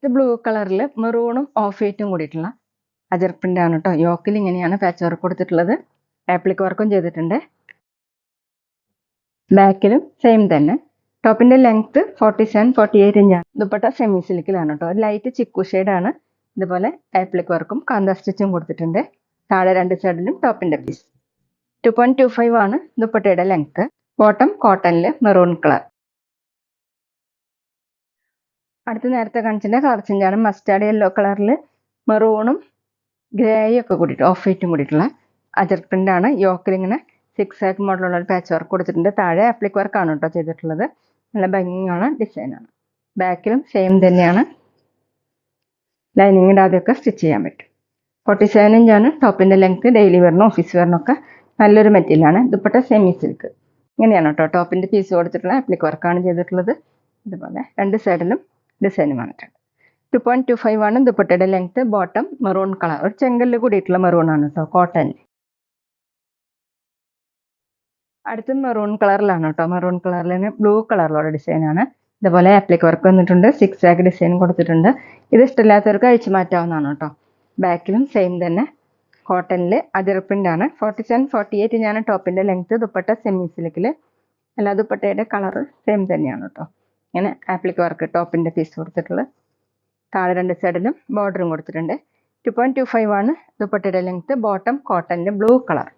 ഇത് ബ്ലൂ കളറിൽ മെറൂണും ഓഫ് വൈറ്റും കൂടിയിട്ടുള്ള അജർ പ്രിന്റ് ആണ് കേട്ടോ. യോക്കിൽ ഇങ്ങനെയാണ് പാച്ച് വർക്ക് കൊടുത്തിട്ടുള്ളത്. ആപ്ലിക് വർക്കും ചെയ്തിട്ടുണ്ട്. ബാക്കിലും സെയിം തന്നെ. ടോപ്പിന്റെ ലെങ്ത് 47-48 ഇഞ്ചാണ്. ദുപ്പട്ട സെമി സിൽക്കിലാണ് കേട്ടോ. ലൈറ്റ് ചിക്കു ഷെയ്ഡാണ്. ഇതുപോലെ ആപ്ലിക് വർക്കും കാന്ത സ്റ്റിച്ചും കൊടുത്തിട്ടുണ്ട്. താഴെ രണ്ട് സൈഡിലും ടോപ്പിന്റെ പീസ്. 2.25 ആണ് ദുപ്പട്ടയുടെ ലെങ്ത്. ബോട്ടം കോട്ടണിൽ മെറൂൺ കളർ. അടുത്ത് നേരത്തെ കാണിച്ചിട്ട് കളർ ചേഞ്ചാണ്. മസ്റ്റാർഡ് യെല്ലോ കളറിൽ മെറൂണും ഗ്രേയും ഒക്കെ കൂടിയിട്ട് ഓഫ് വൈറ്റും കൂടിയിട്ടുള്ള അജർ പ്രിന്റ് ആണ്. യോക്കിൽ ഇങ്ങനെ 6 ആക്ക് മോഡലുള്ള ഒരു പാച്ച് വർക്ക് കൊടുത്തിട്ടുണ്ട്. താഴെ ആപ്ലിക് വർക്കാണ് കേട്ടോ ചെയ്തിട്ടുള്ളത്. നല്ല ഭംഗിയുള്ള ഡിസൈനാണ്. ബാക്കിലും സെയിം തന്നെയാണ്. ലൈനിങ്ങിൻ്റെ ആദ്യമൊക്കെ സ്റ്റിച്ച് ചെയ്യാൻ പറ്റും. 47 ഇഞ്ചാണ് ടോപ്പിന്റെ ലെങ്ത്. ഡെയിലി വെയറിനും ഓഫീസ് വെയറിനൊക്കെ നല്ലൊരു മെറ്റീരിയലാണ്. Dupatta semi silk. ഇങ്ങനെയാണ് കേട്ടോ ടോപ്പിന്റെ പീസ് കൊടുത്തിട്ടുള്ള ആപ്ലിക് വർക്കാണ് ചെയ്തിട്ടുള്ളത്. ഇതുപോലെ രണ്ട് സൈഡിലും ഡിസൈൻ വന്നിട്ടുണ്ട്. 2.25 ആണ് ദുപ്പട്ടയുടെ ലെങ്ത്. ബോട്ടം മെറൂൺ കളർ, ഒരു ചെങ്കല്ല് കൂടിയിട്ടുള്ള മെറൂൺ ആണ് കേട്ടോ, കോട്ടൺ. അടുത്ത് മെറൂൺ കളറിലാണ് കേട്ടോ. മെറൂൺ കളറിൽ ബ്ലൂ കളറിലുള്ള ഡിസൈനാണ്. ഇതുപോലെ ആപ്ലിക് വർക്ക് വന്നിട്ടുണ്ട്. 6 ആക്ക് ഡിസൈൻ കൊടുത്തിട്ടുണ്ട്. ഇത് ഇഷ്ടമില്ലാത്തവർക്ക് അഴിച്ചു മാറ്റാവുന്നതാണ് കേട്ടോ. ബാക്കിലും സെയിം തന്നെ കോട്ടണിൽ അജർ പ്രിന്റ് ആണ്. 47-48 ഇഞ്ചാണ് ടോപ്പിന്റെ ലെങ്ത്. ദുപ്പട്ട സെമി സിൽക്കിൽ. എല്ലാ ദുപ്പട്ടയുടെ കളർ സെയിം തന്നെയാണ് കേട്ടോ. ഇങ്ങനെ ആപ്ലിക് വർക്ക് ടോപ്പിന്റെ പീസ് കൊടുത്തിട്ടുള്ളത്. താഴെ രണ്ട് സൈഡിലും ബോർഡറും കൊടുത്തിട്ടുണ്ട്. 2.25 ആണ് ദുപ്പട്ടയുടെ ലെങ്ത്. ബോട്ടം കോട്ടണിൽ ബ്ലൂ കളർ.